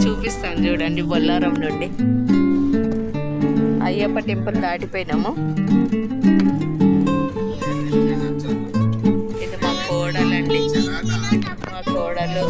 చూపిస్తాను చూడండి. బొల్లారం నుండి అయ్యప్ప టెంపుల్ దాటిపోయినాము. ఇది మా కోడలండి, మా కోడలు.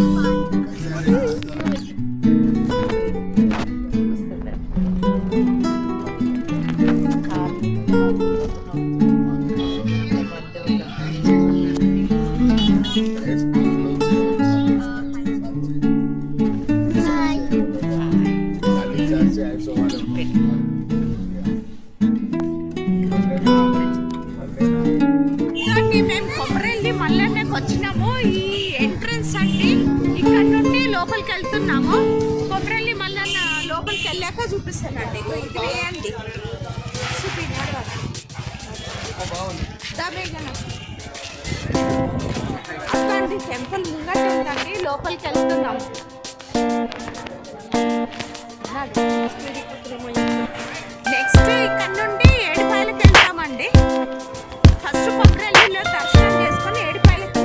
వచ్చినాము. ఈ ఎంట్రన్స్ అండి, ఇక్కడ నుండి లోపలికి వెళ్తున్నాము. కొబ్బరిల్లి మళ్ళీ లోపలికి వెళ్ళాక చూపిస్తానండి. ఇది వేయండి అక్కడ టెంపుల్ ముంగట ఉందండి. లోపలికి వెళ్తున్నాము. నెక్స్ట్ ఇక్కడ నుండి ఏడుపాయలకి వెళ్తామండి. ఫస్ట్ కొబ్బరిల్లిలో దర్శనం చేసుకొని ఏడుపాయలకి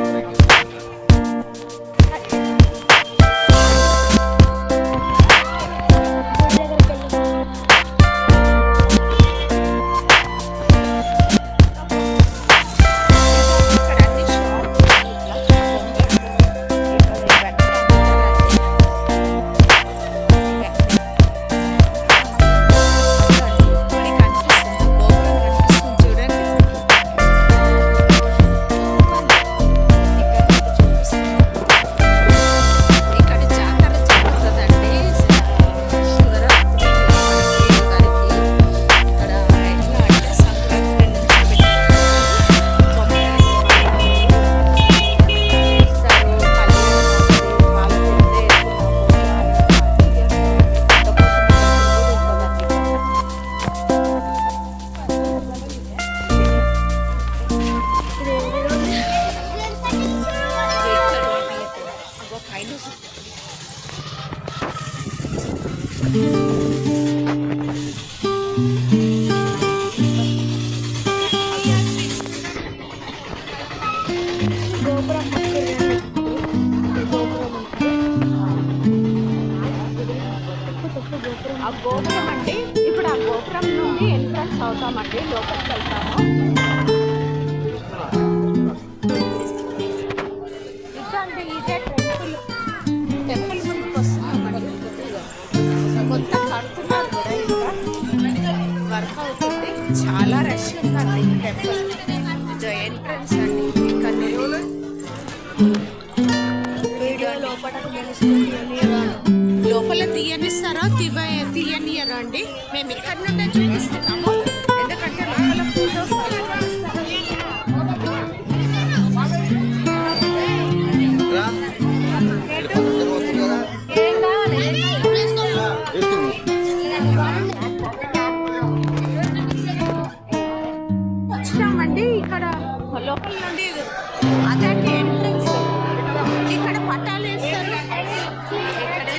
ఆ గోపురం అండి. ఇప్పుడు ఆ గోపురం నుండి ఎంట్రన్స్ అవుతామండి, లోపలికి వెళ్తాము. ఇదండి ఇదే టెంపుల్ ముందుకు వస్తున్నామండి. కొత్త కడుతున్నారు కూడా, ఇంకా వర్క్ అవుతుంది. చాలా రష్ ఉందండి ఈ టెంపుల్. ఇది ఎంట్రన్స్ అండి. ఇంకా లోపల తీయనిస్తారా తీయనియరా అండి? మేము ఇక్కడ నుండే చూపిస్తున్నాము, ఎందుకంటే లోపల ఫోటోస్ వచ్చినామండి. ఇక్కడ లోపల నుండి అదే ఎంట్రన్స్. ఇక్కడ పట్టాలు వేస్తారు. ఇక్కడ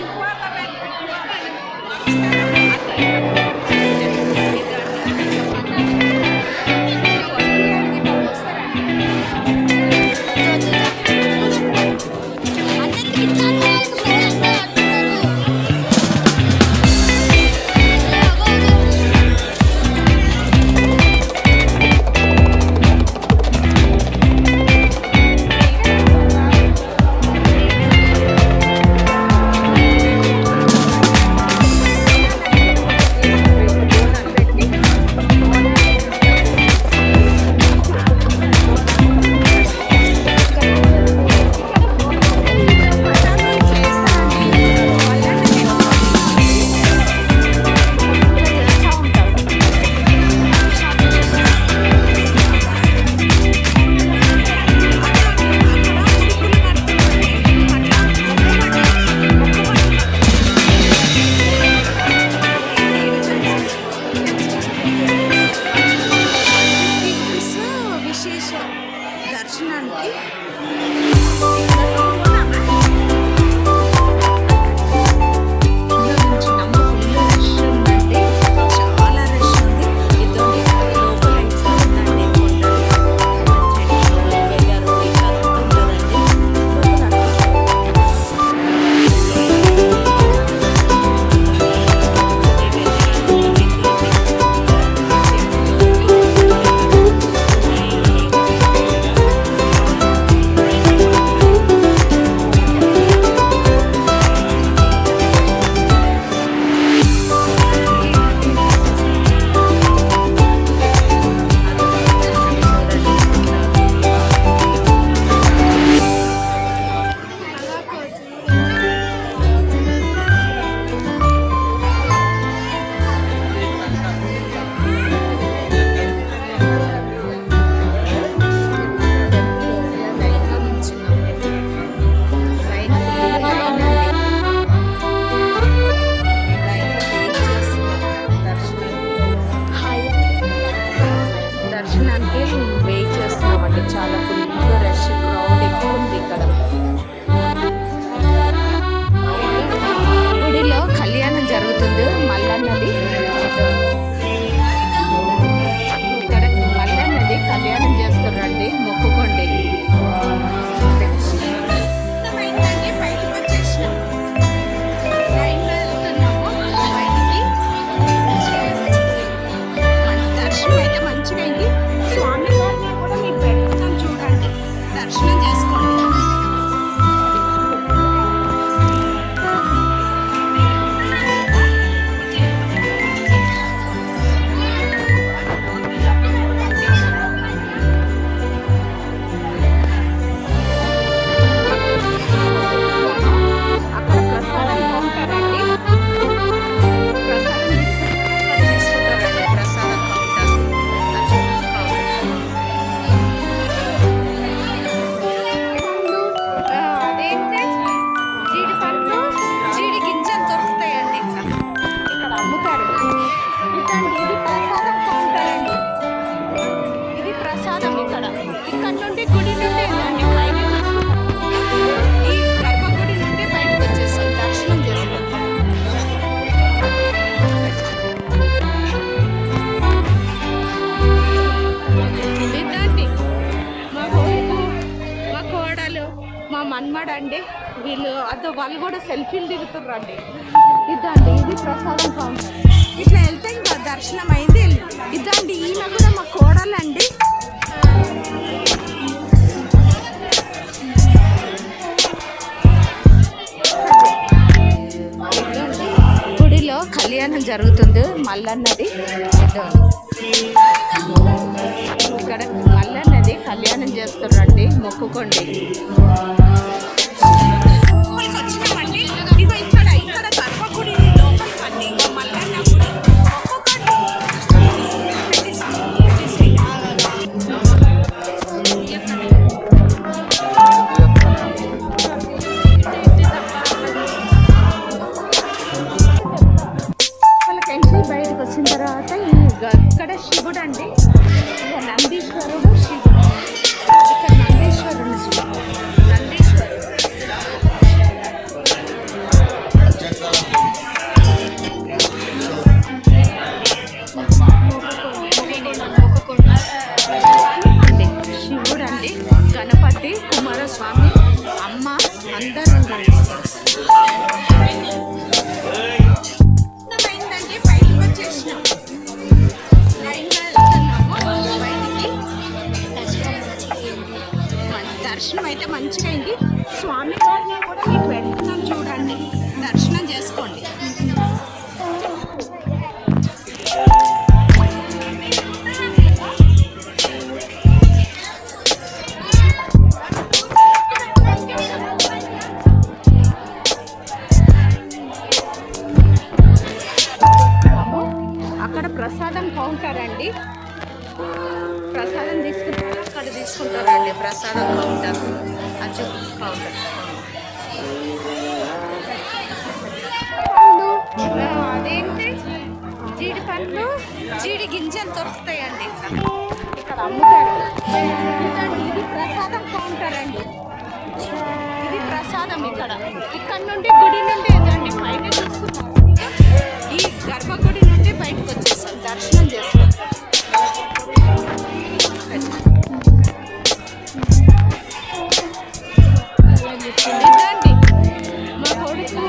వీళ్ళు అదో వాళ్ళు కూడా సెల్ఫీలు దిగుతుర్రండి. ఇదండి ఇది ప్రసాదం కౌంటర్. ఇట్లా వెళ్తే ఇంకా దర్శనం అయింది. ఇదండి ఈమె కూడా మా కోడలండి. గుడిలో కళ్యాణం జరుగుతుంది మల్లన్నది. ఇక్కడ మల్లన్నది కళ్యాణం చేస్తున్నారండి, మొక్కుకోండి. వచ్చినామండి ఇగో ఇక్కడ ఇక్కడ గర్భగుడి లోపలికండి మల్లన్న గుడి. బయటకు వచ్చిన తర్వాత ఇక్కడ శివుడు అండి, నందీశ్వరుడు శివుడు. ఇక్కడ నందీశ్వరుడు నందీశ్వరుడు అండి, శివుడు అండి, గణపతి, కుమారస్వామి, అమ్మ అందరూ ఉండండి. దర్శనం అయితే మంచిగా అయింది. స్వామి వారిని కూడా మీకు వెళ్తున్నాం చూడండి, దర్శనం చేసుకోండి. అక్కడ ప్రసాదం కౌంటర్ అండి, ప్రసాదం తీసుకుంటారు, అక్కడ తీసుకుంటారండి ప్రసాదం కౌంటర్, అచ్చు కౌంటర్. అదేంటి జీడి పండ్లు, జీడి గింజలు దొరుకుతాయండి ఇక్కడ అమ్ముతారు. ఇది ప్రసాదం కౌంటర్ అండి, ఇది ప్రసాదం. ఇక్కడ నుండి గుడి నుండి ఏదండి పైన చూసుకున్నారు, ఈ గర్భగుడి నుండి బయటకు వచ్చేసాం, దర్శనం చేస్తాం. ఇదండి మా కొడుకు,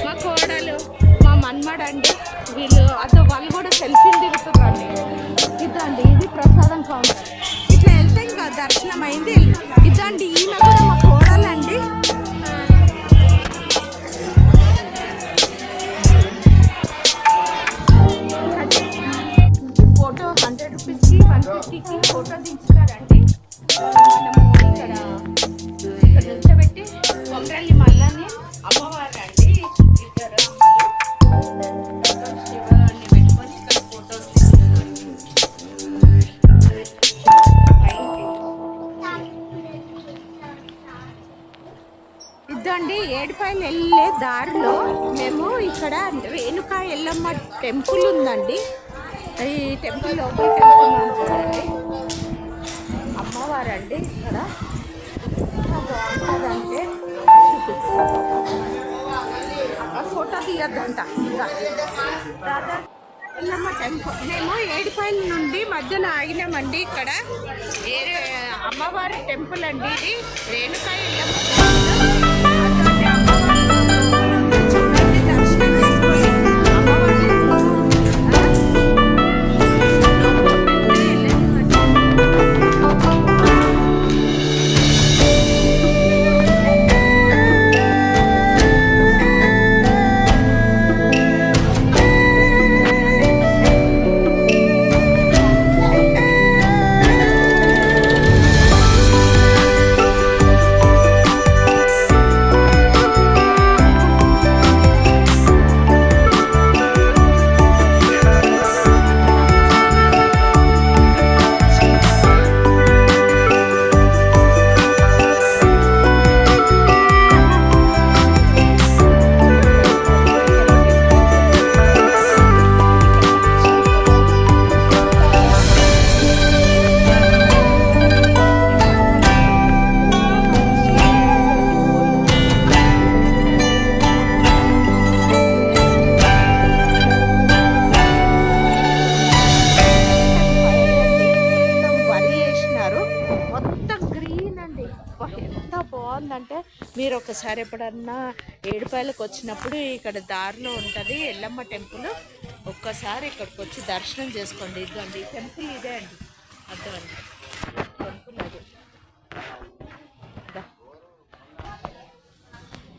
మా కోడలు, మా మన్మడండి, వీళ్ళు అదో వాళ్ళు కూడా సెల్ఫీలు దిగుతుర్రండి. ఇదండి ఇది ప్రసాదం కౌంటర్. ఇట్లా వెళ్తే ఇంకా దర్శనం అయింది. ఇదండి ఈమె కూడా మా కోడలండి. ఫోటో 100 రూపీస్కి 150కి ఫోటో దించుతారండి. మనము ఇక్కడ నుంచోబెట్టి కొమరల్లి మల్లని అమ్మవారు అండి, ఇద్దరు శివాన్ని పెట్టుకొని ఇక్కడ ఫోటోస్ తీస్తున్నారు. ఇదండి ఏడుపాయలు వెళ్ళే దారిలో మేము ఇక్కడ రేణుకా ఎల్లమ్మ టెంపుల్ ఉందండి. ఈ టెంపుల్ లోపలికి వెళ్తున్నాం చూడండి. అమ్మవారండి ఇక్కడ బాగుంటుందంటే ఫోటో తీయద్దంట. దాదాపు ఎల్లమ్మ టెంపుల్ మేము ఏడుపాయల నుండి మధ్యలో ఆగినామండి. ఇక్కడ అమ్మవారి టెంపుల్ అండి, ఇది రేణుకా ఎల్లమ్మ దర్శనం చేసుకొని అమ్మవారి మీరు ఒకసారి ఎప్పుడన్నా ఏడుపాయలకు వచ్చినప్పుడు ఇక్కడ దారిలో ఉంటుంది ఎల్లమ్మ టెంపుల్. ఒక్కసారి ఇక్కడికి వచ్చి దర్శనం చేసుకోండి. ఇదండి టెంపుల్, ఇదే అండి అర్థమండి టెంపుల్ అది.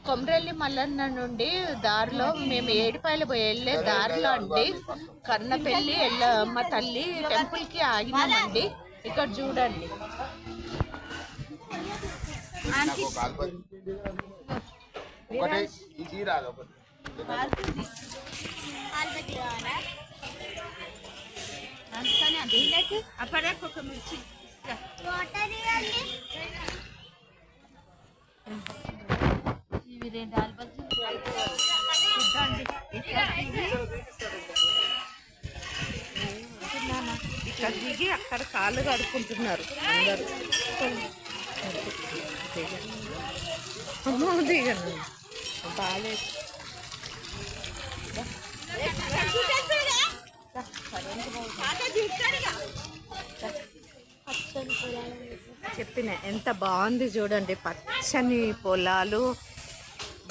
కొమరెల్లి మల్లన్న నుండి దారిలో మేము ఏడుపాయలు వెళ్ళే దారిలో అండి కన్నపల్లి ఎల్లమ్మ తల్లి టెంపుల్కి ఆగినామండి. ఇక్కడ చూడండి. ఇక్కడ దిగి అక్కడ కాళ్ళు కడుక్కుంటున్నారు అందరూ. అమ్మో దిగండి బాగాలేదు. చెప్పిన ఎంత బాగుంది చూడండి. పచ్చని పొలాలు,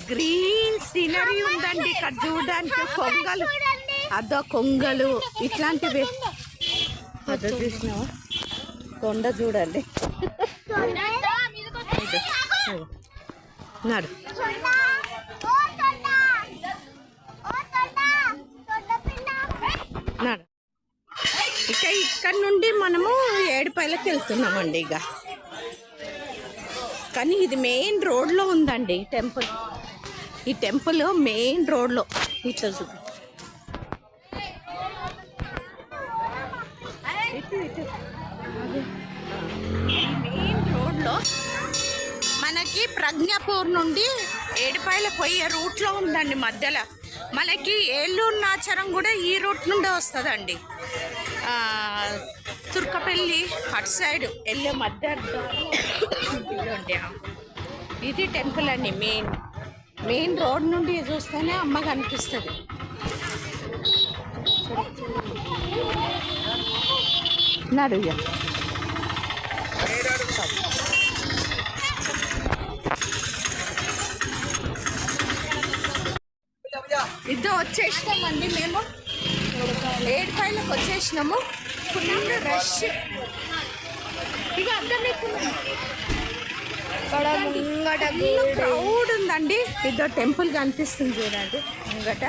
గ్రీన్ సీనరీ ఉందండి ఇక్కడ చూడడానికి. కొంగలు, అదో కొంగలు ఇట్లాంటివి. అదో చూసినావా కొండ చూడండి. నాడు నాడు ఇక ఇక్కడ నుండి మనము ఏడుపాయలకి వెళ్తున్నామండి. ఇక కానీ ఇది మెయిన్ రోడ్లో ఉందండి టెంపుల్. ఈ టెంపుల్ మెయిన్ రోడ్లో ఇట్లా చూడు. మెయిన్ రోడ్లో మనకి ప్రజ్ఞాపూర్ నుండి ఏడుపాయలు పోయే రూట్లో ఉందండి మధ్యలో. మనకి ఏలూరు నాచారం కూడా ఈ రూట్ నుండే వస్తుందండి. తుర్కపల్లి అటు సైడ్ వెళ్ళే మధ్య ఇది టెంపుల్ అండి. మెయిన్ రోడ్ నుండి చూస్తేనే అమ్మ కనిపిస్తుంది. నడుగా ఇద్దరు వచ్చేసినామండి. మేము ఏడుపాయలకు వచ్చేసినాము. Full rush. ఇక ముంగట క్రౌడ్ ఉందండి. ఇద్దరు టెంపుల్ కనిపిస్తుంది చూడండి ముంగట.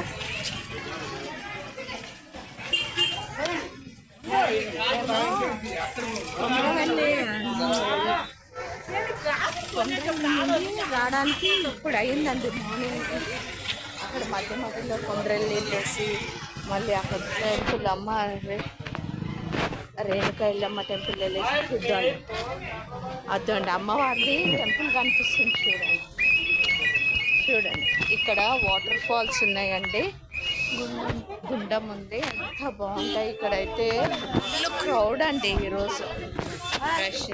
రావడానికి ఇప్పుడు అయిందండి మార్నింగ్. అక్కడ మధ్యలో కొమరెల్లి వెళ్ళేసి మళ్ళీ అక్కడ టెంపుల్ అమ్మ రేణుకా ఎల్లమ్మ టెంపుల్ వెళ్ళేసి చూద్దాండి. అదండి అమ్మవారిది టెంపుల్ కనిపిస్తుంది చూడండి. ఇక్కడ వాటర్ ఫాల్స్ ఉన్నాయండి. గుండం ఉంది. ఎంత బాగుంటాయి ఇక్కడైతే. ఫుల్ క్రౌడ్ అండి ఈరోజు, రష్.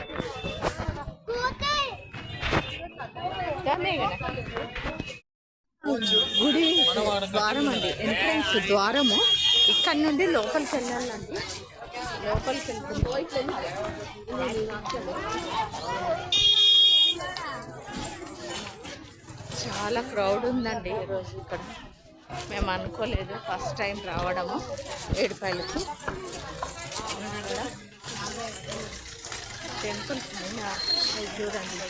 గుడి ద్వారం అండి, ఎంట్రన్స్ ద్వారము. ఇక్కడ నుండి లోపలికి వెళ్ళాలండి. లోపలికి చాలా క్రౌడ్ ఉందండి ఈరోజు ఇక్కడ. మేము అనుకోలేదు, ఫస్ట్ టైం రావడము ఏడుపాయలకి. టెంపుల్ చూడండి,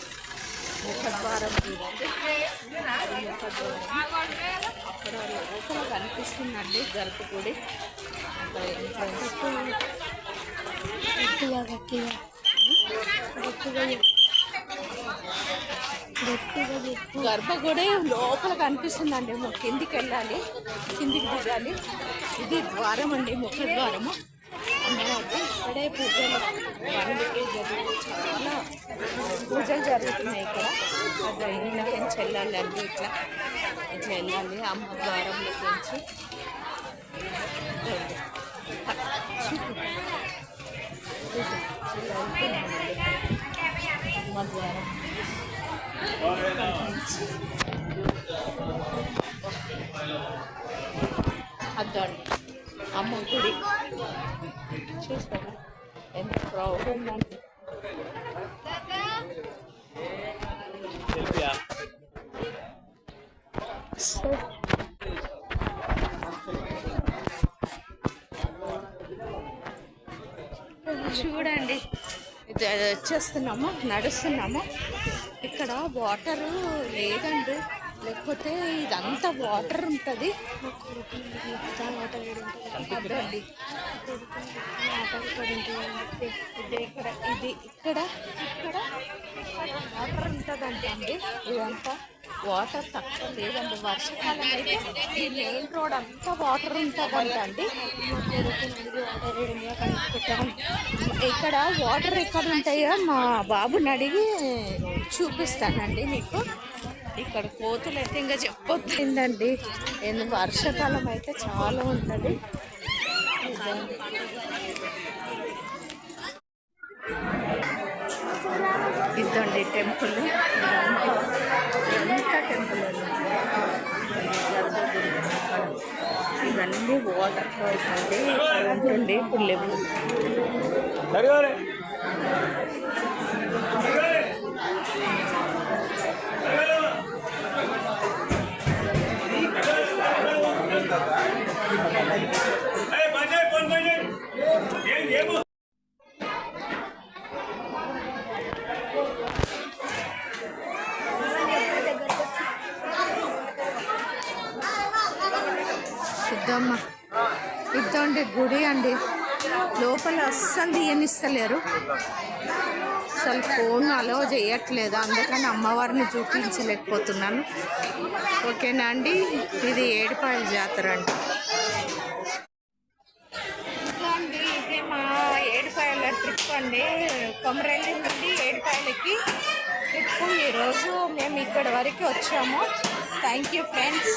ముఖద్వారం చూడండి. అక్కడ లోపల కనిపిస్తుందండి గర్భగుడి. గర్భగుడి లోపల కనిపిస్తుందండి. కిందికి వెళ్ళాలి, కిందికి దిగాలి. ఇది ద్వారం అండి, ముఖద్వారము. అమ్మవారికి ఇక్కడే పూజలు చాలా పూజలు జరుగుతున్నాయి ఇక్కడ. అది ఇంట్లోకి వెళ్ళాలండి. ఇట్లా వెళ్ళాలి అమ్మ ద్వారంలోకి నుంచి. అమ్మ ద్వారం అద్దండి అమ్మ గుడి. చూస్తారా ఎంత క్రౌడ్ ఉందండి. సో చూడండి వచ్చేస్తున్నాము, నడుస్తున్నాము. ఇక్కడ వాటరు లేదండి, లేకపోతే ఇదంతా వాటర్ ఉంటుంది. అదండి ఇక్కడ వాటర్ ఉంటుందంటే అండి, ఇదంతా వాటర్ తక్కువ లేదండి. వర్షాకాలం అయితే ఈ మెయిన్ రోడ్ అంతా వాటర్ ఉంటుందంట అండి. ఇక్కడ వాటర్ ఎక్కడ ఉంటాయో మా బాబుని అడిగి చూపిస్తానండి మీకు. ఇక్కడ కోతులు అయితే ఇంకా చెప్పొద్దండి, వర్షాకాలం అయితే చాలా ఉంటుంది. ఇదండి టెంపుల్, ఎంత టెంపుల్ ఇవన్నీ వాటర్ ఫాల్స్ అండి. ఉంటుంది ఇప్పుడు లేవు. ఇద్దండి గుడి అండి, లోపల అస్సలు తీయనిస్తలేరు, అసలు ఫోన్ అలో చేయట్లేదు, అందుకని అమ్మవారిని చూపించలేకపోతున్నాను. ఓకేనా అండి, ఇది ఏడుపాయల జాతర అండి. అండి ఇది మా ఏడుపాయల ట్రిప్ అండి, కొమరేలి నుండి ఏడుపాయలకి ట్రిప్. ఈరోజు మేము ఇక్కడ వరకు వచ్చాము. Thank you friends.